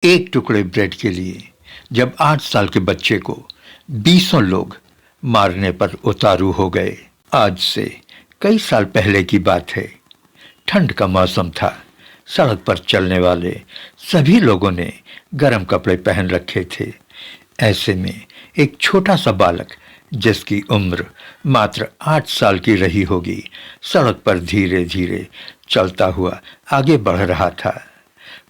एक टुकड़े ब्रेड के लिए जब 8 साल के बच्चे को बीसों लोग मारने पर उतारू हो गए। आज से कई साल पहले की बात है। ठंड का मौसम था। सड़क पर चलने वाले सभी लोगों ने गर्म कपड़े पहन रखे थे। ऐसे में एक छोटा सा बालक जिसकी उम्र मात्र 8 साल की रही होगी, सड़क पर धीरे धीरे चलता हुआ आगे बढ़ रहा था।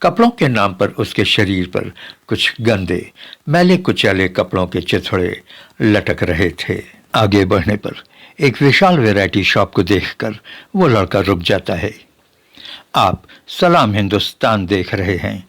कपड़ों के नाम पर उसके शरीर पर कुछ गंदे मैले कुचैले कपड़ों के चिथड़े लटक रहे थे। आगे बढ़ने पर एक विशाल वैरायटी शॉप को देखकर वो लड़का रुक जाता है। आप सलाम हिंदुस्तान देख रहे हैं।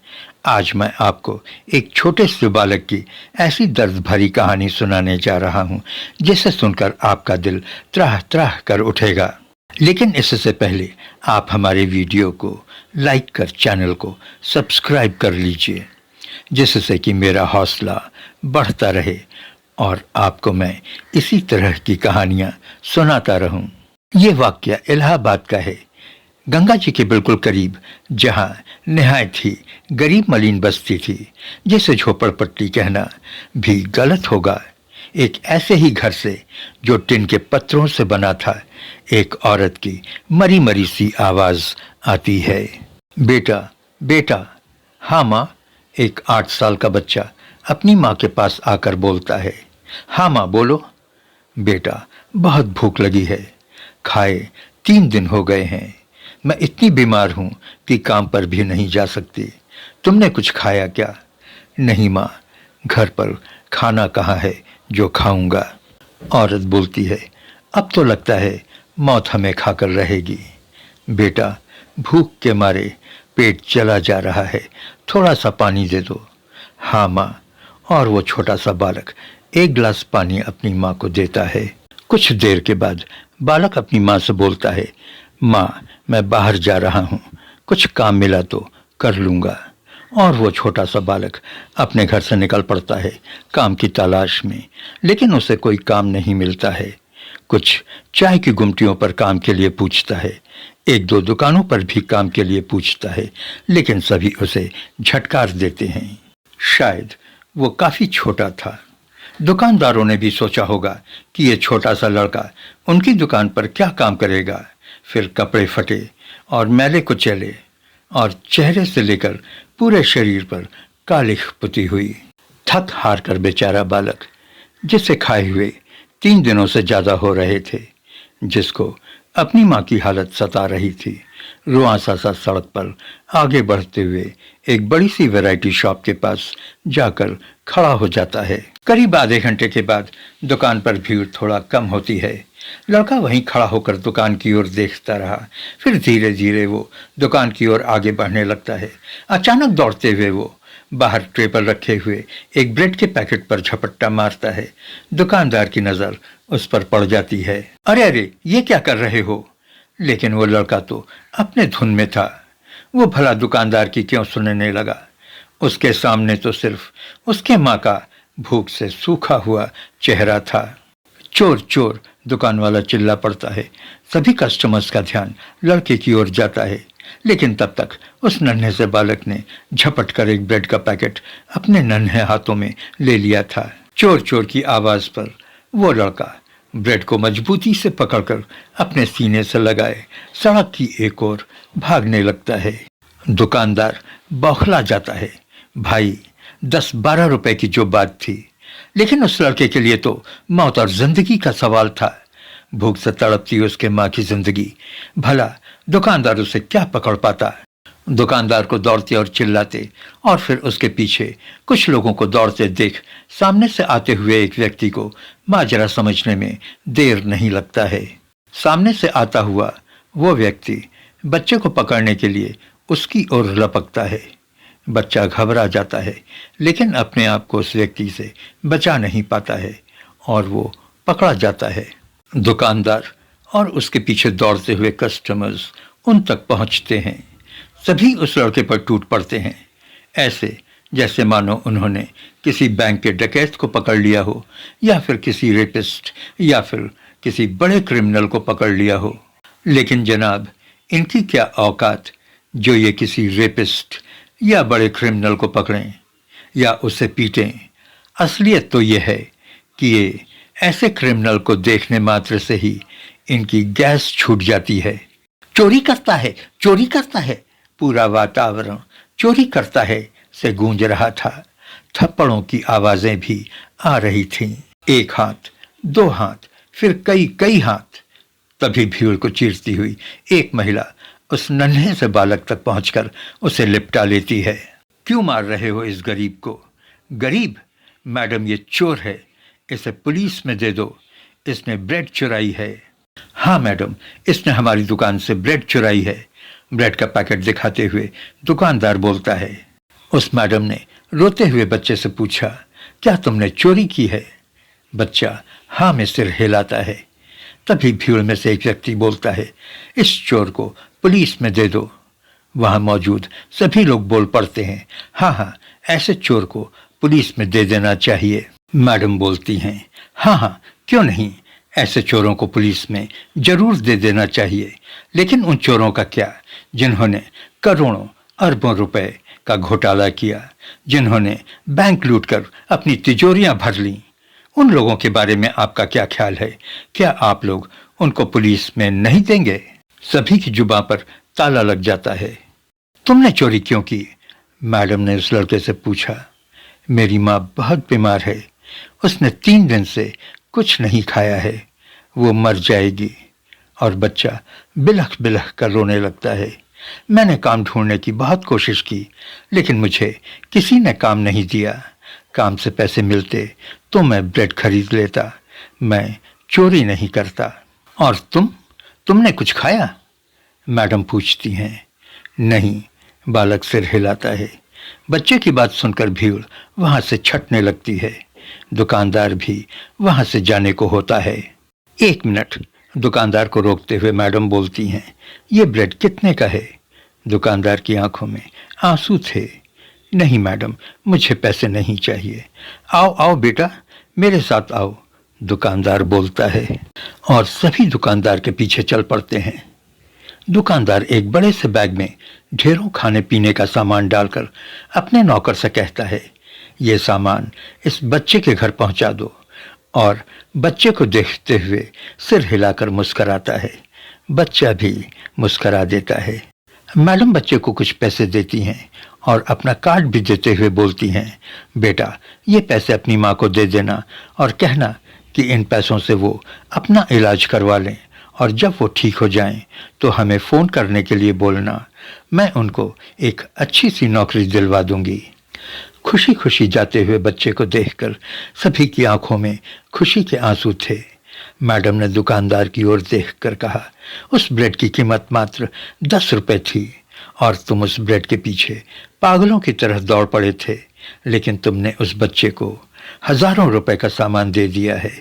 आज मैं आपको एक छोटे से बालक की ऐसी दर्द भरी कहानी सुनाने जा रहा हूं जिसे सुनकर आपका दिल त्राह त्राह कर उठेगा। लेकिन इससे पहले आप हमारे वीडियो को लाइक कर चैनल को सब्सक्राइब कर लीजिए, जिससे कि मेरा हौसला बढ़ता रहे और आपको मैं इसी तरह की कहानियां सुनाता रहूं। ये वाकया इलाहाबाद का है, गंगा जी के बिल्कुल करीब, जहां निहायत ही गरीब मलिन बस्ती थी, जिसे झोपड़पट्टी कहना भी गलत होगा। एक ऐसे ही घर से जो टिन के पत्थरों से बना था, एक औरत की मरी मरी सी आवाज आती है, बेटा बेटा। हाँ माँ, एक 8 साल का बच्चा अपनी माँ के पास आकर बोलता है। हाँ माँ बोलो। बेटा, बहुत भूख लगी है, खाए 3 दिन हो गए हैं। मैं इतनी बीमार हूँ कि काम पर भी नहीं जा सकती। तुमने कुछ खाया क्या? नहीं माँ, घर पर खाना कहाँ है जो खाऊंगा। औरत बोलती है, अब तो लगता है मौत हमें खाकर रहेगी। बेटा, भूख के मारे पेट चला जा रहा है, थोड़ा सा पानी दे दो। हाँ माँ। और वो छोटा सा बालक एक गिलास पानी अपनी माँ को देता है। कुछ देर के बाद बालक अपनी माँ से बोलता है, माँ मैं बाहर जा रहा हूँ, कुछ काम मिला तो कर लूँगा। और वो छोटा सा बालक अपने घर से निकल पड़ता है काम की तलाश में, लेकिन उसे कोई काम नहीं मिलता है। कुछ चाय की गुमटियों पर काम के लिए पूछता है, एक दो दुकानों पर भी काम के लिए पूछता है, लेकिन सभी उसे झटकार देते हैं। शायद वो काफी छोटा था। दुकानदारों ने भी सोचा होगा कि ये छोटा सा लड़का उनकी दुकान पर क्या काम करेगा। फिर कपड़े फटे और मैले कुचैले और चेहरे से लेकर पूरे शरीर पर कालिख पुती हुई। थक हार कर बेचारा बालक, जिसे खाए हुए 3 दिनों से ज्यादा हो रहे थे, जिसको अपनी माँ की हालत सता रही थी, रुआंसा सा सड़क पर आगे बढ़ते हुए एक बड़ी सी वैरायटी शॉप के पास जाकर खड़ा हो जाता है। करीब आधे घंटे के बाद दुकान पर भीड़ थोड़ा कम होती है। लड़का वहीं खड़ा होकर दुकान की ओर देखता रहा। फिर धीरे धीरे वो दुकान की ओर आगे बढ़ने लगता है। अचानक दौड़ते हुए वो बाहर ट्रे पर रखे हुए एक ब्रेड के पैकेट पर झपट्टा मारता है। दुकानदार की नजर उस पर पड़ जाती है। अरे अरे, ये क्या कर रहे हो? लेकिन वो लड़का तो अपने धुन में था। वो भला दुकानदार की क्यों सुनने लगा? उसके सामने तो सिर्फ उसके माँ का भूख से सूखा हुआ चेहरा था। चोर चोर, दुकान वाला चिल्ला पड़ता है। सभी कस्टमर्स का ध्यान लड़के की ओर जाता है, लेकिन तब तक उस नन्हे से बालक ने झपट कर एक ब्रेड का पैकेट अपने नन्हे हाथों में ले लिया था। चोर चोर की आवाज पर वो लड़का ब्रेड को मजबूती से पकड़कर अपने सीने से लगाए सड़क की एक ओर भागने लगता है। दुकानदार बौखला जाता है। भाई, 10-12 रुपए की जो बात थी, लेकिन उस लड़के के लिए तो मौत और जिंदगी का सवाल था। भूख से तड़पती उसके माँ की जिंदगी, भला दुकानदार उसे क्या पकड़ पाता? दुकानदार को दौड़ते और चिल्लाते और फिर उसके पीछे कुछ लोगों को दौड़ते देख सामने से आते हुए एक व्यक्ति को माजरा समझने में देर नहीं लगता है। सामने से आता हुआ वो व्यक्ति बच्चे को पकड़ने के लिए उसकी ओर लपकता है। बच्चा घबरा जाता है, लेकिन अपने आप को उस व्यक्ति से बचा नहीं पाता है और वो पकड़ा जाता है। दुकानदार और उसके पीछे दौड़ते हुए कस्टमर्स उन तक पहुंचते हैं। सभी उस लड़के पर टूट पड़ते हैं, ऐसे जैसे मानो उन्होंने किसी बैंक के डकैत को पकड़ लिया हो, या फिर किसी रेपिस्ट या फिर किसी बड़े क्रिमिनल को पकड़ लिया हो। लेकिन जनाब, इनकी क्या औकात जो ये किसी रेपिस्ट या बड़े क्रिमिनल को पकड़ें या उसे पीटें। असलियत तो यह है कि ये ऐसे क्रिमिनल को देखने मात्र से ही इनकी गैस छूट जाती है। चोरी करता है, चोरी करता है, पूरा वातावरण चोरी करता है से गूंज रहा था। थप्पड़ों की आवाजें भी आ रही थीं। एक हाथ, दो हाथ, फिर कई कई हाथ। तभी भीड़ को चीरती हुई एक महिला उस नन्हे से बालक तक पहुंचकर उसे लिपटा लेती है। क्यों मार रहे हो इस गरीब को? गरीब? मैडम, ये चोर है, इसे पुलिस में दे दो, इसने ब्रेड चुराई है। हाँ मैडम, इसने हमारी दुकान से ब्रेड चुराई है, ब्रेड का पैकेट दिखाते हुए दुकानदार बोलता है। उस मैडम ने रोते हुए बच्चे से पूछा, क्या तुमने चोरी की है? बच्चा हाँ में सिर हिलाता है। तभी भीड़ में से एक व्यक्ति बोलता है, इस चोर को पुलिस में दे दो। वहां मौजूद सभी लोग बोल पड़ते हैं, हाँ हाँ, ऐसे चोर को पुलिस में दे देना चाहिए। मैडम बोलती हैं, हाँ हाँ, क्यों नहीं, ऐसे चोरों को पुलिस में जरूर दे देना चाहिए। लेकिन उन चोरों का क्या जिन्होंने करोड़ों अरबों रुपए का घोटाला किया, जिन्होंने बैंक लूटकर अपनी तिजोरियां भर लीं, उन लोगों के बारे में आपका क्या ख्याल है? क्या आप लोग उनको पुलिस में नहीं देंगे? सभी की जुबां पर ताला लग जाता है। तुमने चोरी क्यों की? मैडम ने उस लड़के से पूछा। मेरी माँ बहुत बीमार है, उसने 3 दिन से कुछ नहीं खाया है, वो मर जाएगी। और बच्चा बिलख बिलख कर रोने लगता है। मैंने काम ढूंढने की बहुत कोशिश की, लेकिन मुझे किसी ने काम नहीं दिया। काम से पैसे मिलते तो मैं ब्रेड खरीद लेता, मैं चोरी नहीं करता। और तुमने कुछ खाया? मैडम पूछती हैं। नहीं, बालक सिर हिलाता है। बच्चे की बात सुनकर भीड़ वहां से छटने लगती है। दुकानदार भी वहां से जाने को होता है। 1 मिनट, दुकानदार को रोकते हुए मैडम बोलती हैं, ये ब्रेड कितने का है? दुकानदार की आंखों में आंसू थे। नहीं मैडम, मुझे पैसे नहीं चाहिए। आओ आओ बेटा, मेरे साथ आओ, दुकानदार बोलता है। और सभी दुकानदार के पीछे चल पड़ते हैं। दुकानदार एक बड़े से बैग में ढेरों खाने पीने का सामान डालकर अपने नौकर से कहता है, ये सामान इस बच्चे के घर पहुंचा दो। और बच्चे को देखते हुए सिर हिलाकर मुस्कराता है। बच्चा भी मुस्करा देता है। मैडम बच्चे को कुछ पैसे देती हैं और अपना कार्ड भी देते हुए बोलती हैं, बेटा, ये पैसे अपनी माँ को दे देना और कहना कि इन पैसों से वो अपना इलाज करवा लें, और जब वो ठीक हो जाएं तो हमें फ़ोन करने के लिए बोलना, मैं उनको एक अच्छी सी नौकरी दिलवा दूंगी। खुशी खुशी जाते हुए बच्चे को देखकर सभी की आंखों में खुशी के आंसू थे। मैडम ने दुकानदार की ओर देखकर कहा, उस ब्रेड की कीमत मात्र 10 रुपए थी और तुम उस ब्रेड के पीछे पागलों की तरह दौड़ पड़े थे, लेकिन तुमने उस बच्चे को हजारों रुपए का सामान दे दिया है।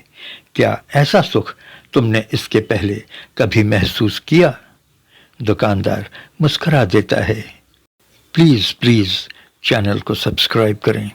क्या ऐसा सुख तुमने इसके पहले कभी महसूस किया? दुकानदार मुस्कुरा देता है। प्लीज़ प्लीज़ चैनल को सब्सक्राइब करें।